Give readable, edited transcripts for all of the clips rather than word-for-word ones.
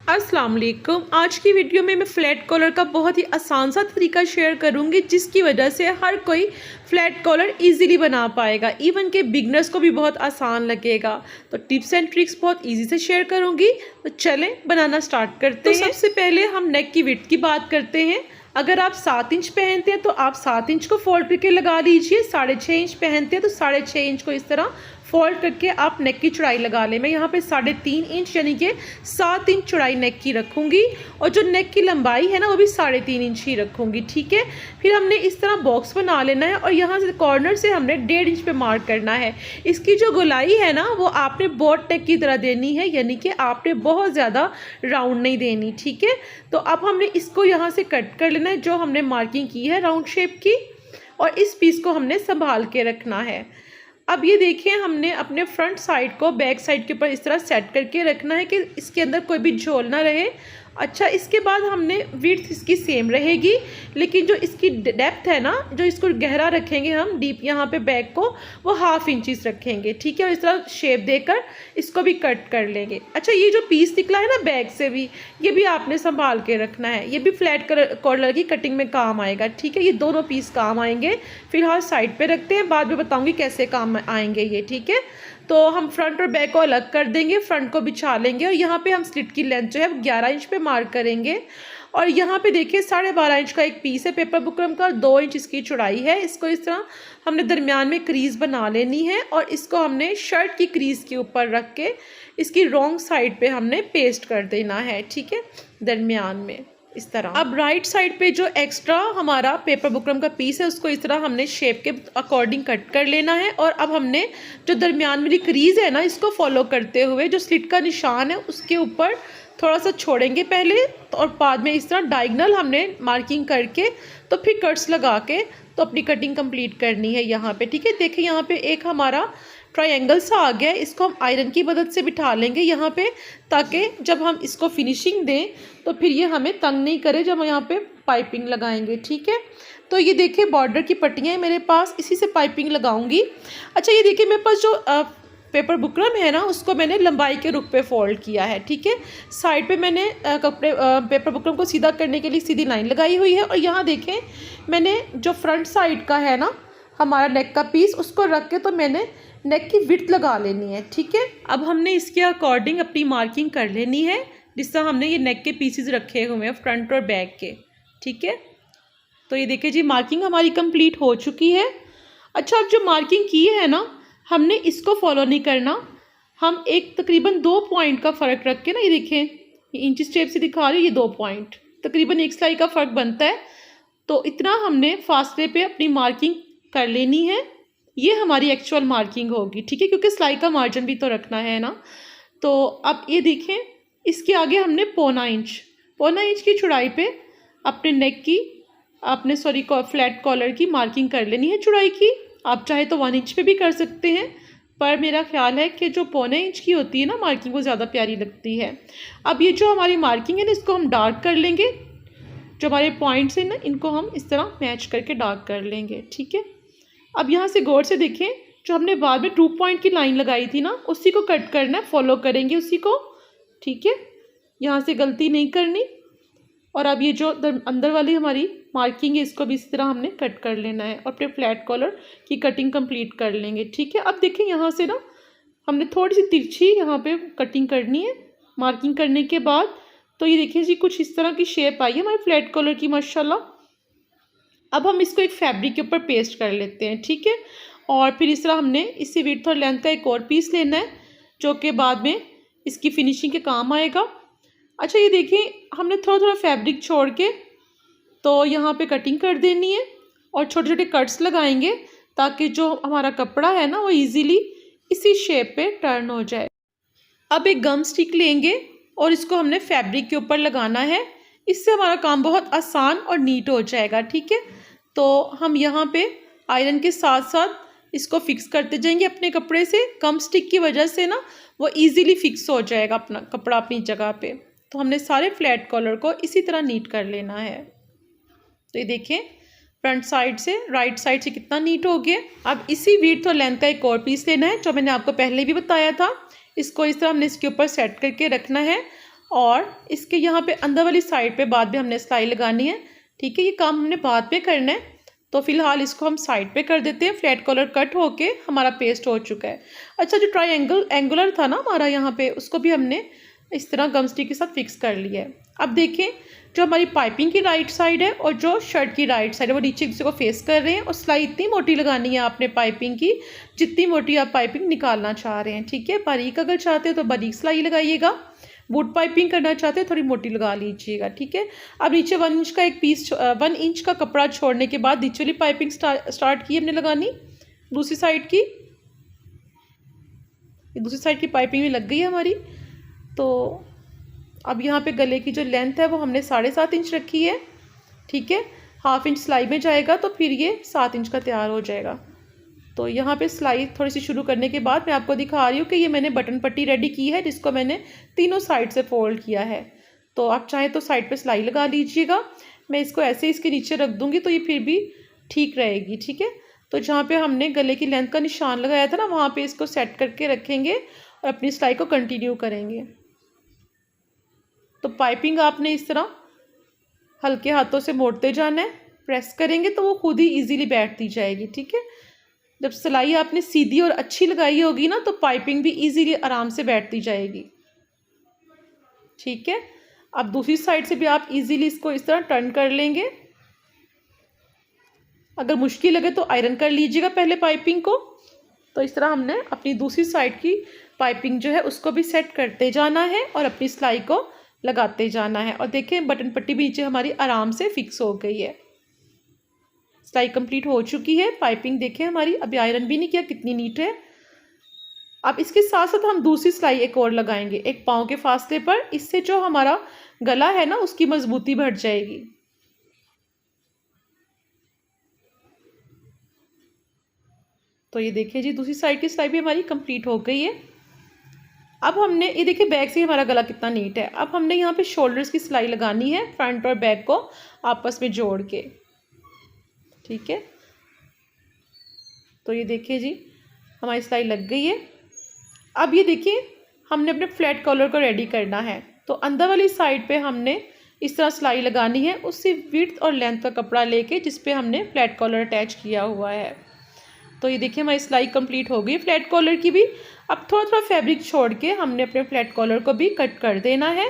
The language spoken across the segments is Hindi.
अस्सलाम वालेकुम। आज की वीडियो में मैं फ़्लैट कॉलर का बहुत ही आसान सा तरीका शेयर करूंगी जिसकी वजह से हर कोई फ़्लैट कॉलर इजीली बना पाएगा, इवन के बिगनर्स को भी बहुत आसान लगेगा। तो टिप्स एंड ट्रिक्स बहुत इजी से शेयर करूंगी। तो चलें बनाना स्टार्ट करते हैं। सबसे पहले हम नेक की विड्थ की बात करते हैं। अगर आप 7 इंच पहनते हैं तो आप 7 इंच को फोल्ड करके लगा लीजिए। 6.5 इंच पहनते हैं तो 6.5 इंच को इस तरह फोल्ड करके आप नेक की चौड़ाई लगा लें। मैं यहाँ पे 3.5 इंच यानी कि 7 इंच चौड़ाई नेक की रखूँगी और जो नेक की लंबाई है ना वो भी 3.5 इंच ही रखूँगी। ठीक है, फिर हमने इस तरह बॉक्स बना लेना है और यहाँ से कॉर्नर से हमने 1.5 इंच पे मार्क करना है। इसकी जो गोलाई है ना वो आपने बोट नेक की तरह देनी है, यानी कि आपने बहुत ज़्यादा राउंड नहीं देनी। ठीक है, तो अब हमने इसको यहाँ से कट कर लेना है जो हमने मार्किंग की है राउंड शेप की, और इस पीस को हमने संभाल के रखना है। अब ये देखिए हमने अपने फ्रंट साइड को बैक साइड के ऊपर इस तरह सेट करके रखना है कि इसके अंदर कोई भी झोल ना रहे। अच्छा, इसके बाद हमने विड्थ इसकी सेम रहेगी, लेकिन जो इसकी डेप्थ है ना, जो इसको गहरा रखेंगे हम डीप यहाँ पे बैक को, वो 1/2 इंच रखेंगे। ठीक है, और इस तरह शेप देकर इसको भी कट कर लेंगे। अच्छा, ये जो पीस निकला है ना बैक से भी, ये भी आपने संभाल के रखना है। ये भी फ्लैट कॉलर की कटिंग में काम आएगा। ठीक है, ये दोनों पीस काम आएंगे। फिलहाल साइड पे रखते हैं, बाद में बताऊँगी कैसे काम आएंगे ये। ठीक है, तो हम फ्रंट और बैक को अलग कर देंगे, फ्रंट को बिछा लेंगे और यहाँ पे हम स्लिट की लेंथ जो है 11 इंच पे मार्क करेंगे। और यहाँ पे देखिए 12.5 इंच का एक पीस है पेपर बुकरम का, 2 इंच इसकी चौड़ाई है। इसको इस तरह हमने दरमियान में क्रीज बना लेनी है और इसको हमने शर्ट की क्रीज के ऊपर रख के इसकी रॉन्ग साइड पे हमने पेस्ट कर देना है। ठीक है, दरमियान में इस तरह। अब राइट साइड पे जो एक्स्ट्रा हमारा पेपर बुकरम का पीस है उसको इस तरह हमने शेप के अकॉर्डिंग कट कर लेना है। और अब हमने जो दरमियान वाली क्रीज है ना, इसको फॉलो करते हुए जो स्लिट का निशान है उसके ऊपर थोड़ा सा छोड़ेंगे पहले, और बाद में इस तरह डायगोनल हमने मार्किंग करके तो फिर कट्स लगा के तो अपनी कटिंग कंप्लीट करनी है यहाँ पे। ठीक है, देखिए यहाँ पे एक हमारा ट्रायंगल सा आ गया है, इसको हम आयरन की मदद से बिठा लेंगे यहाँ पे, ताकि जब हम इसको फिनिशिंग दें तो फिर ये हमें तंग नहीं करे जब हम यहाँ पे पाइपिंग लगाएंगे। ठीक है, तो ये देखिए बॉर्डर की पट्टियाँ हैं मेरे पास, इसी से पाइपिंग लगाऊंगी। अच्छा, ये देखिए मेरे पास जो पेपर बुकरम है ना उसको मैंने लंबाई के रुख पे फोल्ड किया है। ठीक है, साइड पे मैंने पेपर बुकरम को सीधा करने के लिए सीधी लाइन लगाई हुई है। और यहाँ देखें मैंने जो फ्रंट साइड का है ना हमारा नेक का पीस, उसको रख के तो मैंने नेक की विड्थ लगा लेनी है। ठीक है, अब हमने इसके अकॉर्डिंग अपनी मार्किंग कर लेनी है जिस तरह हमने ये नेक के पीसेस रखे हुए हैं फ्रंट और बैक के। ठीक है, तो ये देखिए जी मार्किंग हमारी कंप्लीट हो चुकी है। अच्छा, अब जो मार्किंग की है ना हमने इसको फॉलो नहीं करना, हम एक तकरीबन 2 पॉइंट का फ़र्क रख के ना, ये देखें ये इंच स्टेप से दिखा रही है, ये 2 पॉइंट तकरीबन 1 सिलाई का फ़र्क बनता है। तो इतना हमने फासले पे अपनी मार्किंग कर लेनी है, ये हमारी एक्चुअल मार्किंग होगी। ठीक है, क्योंकि सिलाई का मार्जिन भी तो रखना है ना। तो अब ये देखें इसके आगे हमने 1.25 इंच की चौड़ाई पे अपने नेक की फ्लैट कॉलर की मार्किंग कर लेनी है चौड़ाई की। आप चाहे तो 1 इंच पे भी कर सकते हैं, पर मेरा ख्याल है कि जो 1.25 इंच की होती है ना मार्किंग वो ज़्यादा प्यारी लगती है। अब ये जो हमारी मार्किंग है ना इसको हम डार्क कर लेंगे, जो हमारे पॉइंट्स हैं ना इनको हम इस तरह मैच करके डार्क कर लेंगे। ठीक है, अब यहाँ से गौर से देखें जो हमने बाद में 2 पॉइंट की लाइन लगाई थी ना उसी को कट करना है, फॉलो करेंगे उसी को। ठीक है, यहाँ से गलती नहीं करनी। और अब ये जो अंदर वाली हमारी मार्किंग है इसको भी इसी तरह हमने कट कर लेना है और अपने फ्लैट कॉलर की कटिंग कंप्लीट कर लेंगे। ठीक है, अब देखें यहाँ से ना हमने थोड़ी सी तिरछी यहाँ पे कटिंग करनी है मार्किंग करने के बाद। तो ये देखिए जी कुछ इस तरह की शेप आई है हमारे फ्लैट कॉलर की, माशाल्लाह। अब हम इसको एक फैब्रिक के ऊपर पेस्ट कर लेते हैं। ठीक है, और फिर इस तरह हमने इसी विड्थ और लेंथ का एक और पीस लेना है जो कि बाद में इसकी फिनिशिंग के काम आएगा। अच्छा, ये देखिए हमने थोड़ा थोड़ा फैब्रिक छोड़ के तो यहाँ पे कटिंग कर देनी है और छोटे छोटे कट्स लगाएंगे ताकि जो हमारा कपड़ा है ना वो इजीली इसी शेप पे टर्न हो जाए। अब एक गम स्टिक लेंगे और इसको हमने फैब्रिक के ऊपर लगाना है, इससे हमारा काम बहुत आसान और नीट हो जाएगा। ठीक है, तो हम यहाँ पे आयरन के साथ साथ इसको फिक्स करते जाएंगे अपने कपड़े से। गम स्टिक की वजह से ना वो इजीली फिक्स हो जाएगा अपना कपड़ा अपनी जगह पे। तो हमने सारे फ्लैट कॉलर को इसी तरह नीट कर लेना है। तो ये देखें फ्रंट साइड से राइट साइड से कितना नीट हो गया। अब इसी विड्थ और लेंथ का एक और पीस लेना है जो मैंने आपको पहले भी बताया था। इसको इस तरह हमने इसके ऊपर सेट करके रखना है और इसके यहाँ पे अंदर वाली साइड पे बाद में हमने सिलाई लगानी है। ठीक है, ये काम हमने बाद में करना है, तो फिलहाल इसको हम साइड पे कर देते हैं। फ्लैट कॉलर कट होके हमारा पेस्ट हो चुका है। अच्छा, जो एंगुलर था ना हमारा यहाँ पे, उसको भी हमने इस तरह गम स्टिक के साथ फिक्स कर लिया है। अब देखें, जो हमारी पाइपिंग की राइट साइड है और जो शर्ट की राइट साइड है वो नीचे दूसरे को फेस कर रहे हैं, और सिलाई इतनी मोटी लगानी है आपने पाइपिंग की जितनी मोटी आप पाइपिंग निकालना चाह रहे हैं। ठीक है, बारीक अगर चाहते हो तो बारीक सिलाई लगाइएगा, बूट पाइपिंग करना चाहते हैं थोड़ी मोटी लगा लीजिएगा। ठीक है, अब नीचे 1 इंच का एक पीस 1 इंच का कपड़ा छोड़ने के बाद नीचे वाली पाइपिंग स्टार्ट की हमने लगानी। दूसरी साइड की, दूसरी साइड की पाइपिंग भी लग गई है हमारी। तो अब यहाँ पे गले की जो लेंथ है वो हमने 7.5 इंच रखी है। ठीक है, 1/2 इंच सिलाई में जाएगा तो फिर ये 7 इंच का तैयार हो जाएगा। तो यहाँ पे सिलाई थोड़ी सी शुरू करने के बाद मैं आपको दिखा रही हूँ कि ये मैंने बटन पट्टी रेडी की है, जिसको मैंने तीनों साइड से फोल्ड किया है। तो आप चाहें तो साइड पे सिलाई लगा लीजिएगा। मैं इसको ऐसे ही इसके नीचे रख दूँगी तो ये फिर भी ठीक रहेगी। ठीक है, तो जहाँ पे हमने गले की लेंथ का निशान लगाया था ना, वहाँ पे इसको सेट करके रखेंगे और अपनी सिलाई को कंटिन्यू करेंगे। तो पाइपिंग आपने इस तरह हल्के हाथों से मोड़ते जाना है, प्रेस करेंगे तो वो खुद ही इजीली बैठती जाएगी। ठीक है, जब सिलाई आपने सीधी और अच्छी लगाई होगी ना, तो पाइपिंग भी इजीली आराम से बैठती जाएगी। ठीक है, अब दूसरी साइड से भी आप इजीली इसको इस तरह टर्न कर लेंगे। अगर मुश्किल लगे तो आयरन कर लीजिएगा पहले पाइपिंग को। तो इस तरह हमने अपनी दूसरी साइड की पाइपिंग जो है उसको भी सेट करते जाना है और अपनी सिलाई को लगाते जाना है। और देखें, बटन पट्टी भी नीचे हमारी आराम से फिक्स हो गई है। सिलाई कंप्लीट हो चुकी है। पाइपिंग देखें हमारी, अभी आयरन भी नहीं किया, कितनी नीट है। अब इसके साथ साथ हम दूसरी सिलाई एक और लगाएंगे, एक पाँव के फासले पर। इससे जो हमारा गला है ना, उसकी मजबूती बढ़ जाएगी। तो ये देखिए जी, दूसरी साइड की सिलाई भी हमारी कंप्लीट हो गई है। अब हमने ये देखिए, बैक से हमारा गला कितना नीट है। अब हमने यहाँ पे शोल्डर्स की सिलाई लगानी है, फ्रंट और बैक को आपस में जोड़ के। ठीक है, तो ये देखिए जी, हमारी सिलाई लग गई है। अब ये देखिए, हमने अपने फ्लैट कॉलर को रेडी करना है। तो अंदर वाली साइड पे हमने इस तरह सिलाई लगानी है, उससे विड्थ और लेंथ का कपड़ा लेके जिस पे हमने फ्लैट कॉलर अटैच किया हुआ है। तो ये देखिए, हमारी सिलाई कंप्लीट हो गई फ्लैट कॉलर की भी। अब थोड़ा थोड़ा फैब्रिक छोड़ के हमने अपने फ्लैट कॉलर को भी कट कर देना है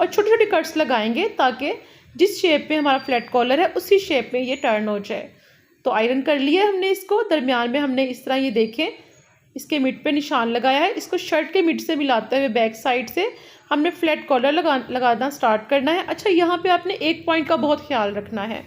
और छोटे छोटे कट्स लगाएंगे ताकि जिस शेप में हमारा फ्लैट कॉलर है उसी शेप में ये टर्न हो जाए। तो आयरन कर लिया हमने इसको। दरमियान में हमने इस तरह, ये देखें, इसके मिड पे निशान लगाया है। इसको शर्ट के मिड से मिलाते हुए बैक साइड से हमने फ्लैट कॉलर लगाना स्टार्ट करना है। अच्छा, यहाँ पे आपने एक पॉइंट का बहुत ख्याल रखना है।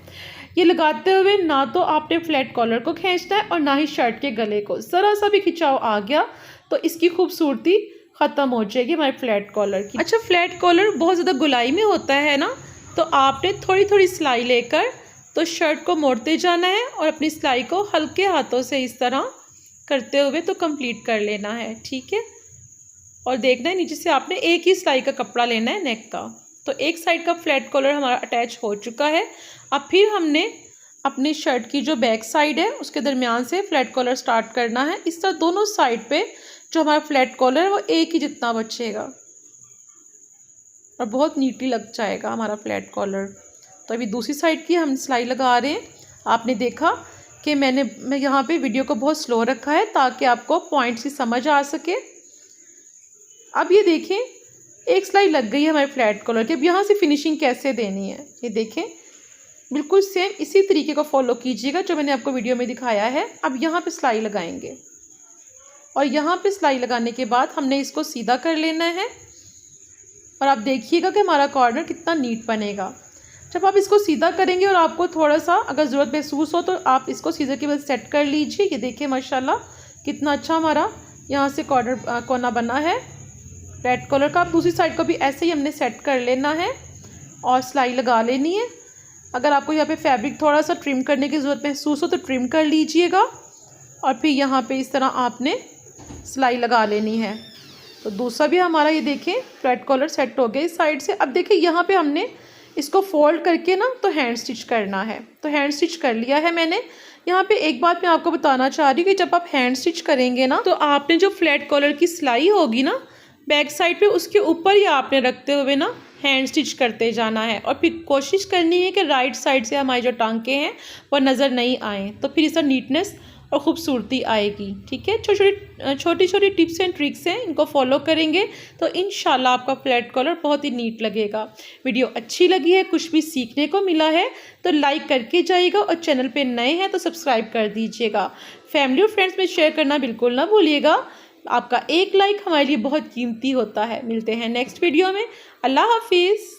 ये लगाते हुए ना तो आपने फ्लैट कॉलर को खींचना है और ना ही शर्ट के गले को। ज़रा सा भी खिंचाव आ गया तो इसकी खूबसूरती ख़त्म हो जाएगी हमारे फ्लैट कॉलर की। अच्छा, फ्लैट कॉलर बहुत ज़्यादा गुलाई में होता है ना, तो आपने थोड़ी थोड़ी सिलाई लेकर तो शर्ट को मोड़ते जाना है और अपनी सिलाई को हल्के हाथों से इस तरह करते हुए तो कंप्लीट कर लेना है। ठीक है, और देखना है नीचे से आपने एक ही सिलाई का कपड़ा लेना है नेक का। तो एक साइड का फ्लैट कॉलर हमारा अटैच हो चुका है। अब फिर हमने अपनी शर्ट की जो बैक साइड है उसके दरमियान से फ्लैट कॉलर स्टार्ट करना है। इस तरह दोनों साइड पे जो हमारा फ्लैट कॉलर है वो एक ही जितना बचेगा और बहुत नीटली लग जाएगा हमारा फ्लैट कॉलर। तो अभी दूसरी साइड की हम सिलाई लगा रहे हैं। आपने देखा कि मैं यहाँ पे वीडियो को बहुत स्लो रखा है ताकि आपको पॉइंट्स की समझ आ सके। अब ये देखें, एक सिलाई लग गई है हमारे फ्लैट कॉलर की। अब यहाँ से फिनिशिंग कैसे देनी है, ये देखें, बिल्कुल सेम इसी तरीके को फॉलो कीजिएगा जो मैंने आपको वीडियो में दिखाया है। अब यहाँ पे सिलाई लगाएंगे और यहाँ पे सिलाई लगाने के बाद हमने इसको सीधा कर लेना है और आप देखिएगा कि हमारा कॉर्नर कितना नीट बनेगा। जब आप इसको सीधा करेंगे और आपको थोड़ा सा अगर ज़रूरत महसूस हो तो आप इसको सीधे के बाद सेट कर लीजिए। ये देखिए माशाल्लाह कितना अच्छा हमारा यहाँ से कॉर्नर कोना बना है फ्लैट कॉलर का। आप दूसरी साइड को भी ऐसे ही हमने सेट कर लेना है और सिलाई लगा लेनी है। अगर आपको यहाँ पे फैब्रिक थोड़ा सा ट्रिम करने की ज़रूरत महसूस हो तो ट्रिम कर लीजिएगा और फिर यहाँ पे इस तरह आपने सिलाई लगा लेनी है। तो दूसरा भी हमारा ये देखें फ्लैट कॉलर सेट हो गया इस साइड से। अब देखिए यहाँ पे हमने इसको फोल्ड करके ना तो हैंड स्टिच करना है। तो हैंड स्टिच कर लिया है मैंने। यहाँ पे एक बात मैं आपको बताना चाह रही हूँ कि जब आप हैंड स्टिच करेंगे ना तो आपने जो फ्लैट कॉलर की सिलाई होगी ना बैक साइड पे उसके ऊपर ही आपने रखते हुए ना हैंड स्टिच करते जाना है और फिर कोशिश करनी है कि राइट साइड से हमारी जो टांके हैं वो नज़र नहीं आए, तो फिर इसका नीटनेस और ख़ूबसूरती आएगी। ठीक है, छोटी छोटी टिप्स एंड ट्रिक्स हैं, इनको फॉलो करेंगे तो इंशाल्लाह आपका फ्लैट कॉलर बहुत ही नीट लगेगा। वीडियो अच्छी लगी है, कुछ भी सीखने को मिला है तो लाइक करके जाइएगा और चैनल पे नए हैं तो सब्सक्राइब कर दीजिएगा। फैमिली और फ्रेंड्स में शेयर करना बिल्कुल ना भूलिएगा। आपका एक लाइक हमारे लिए बहुत कीमती होता है। मिलते हैं नेक्स्ट वीडियो में। अल्लाह हाफिज़।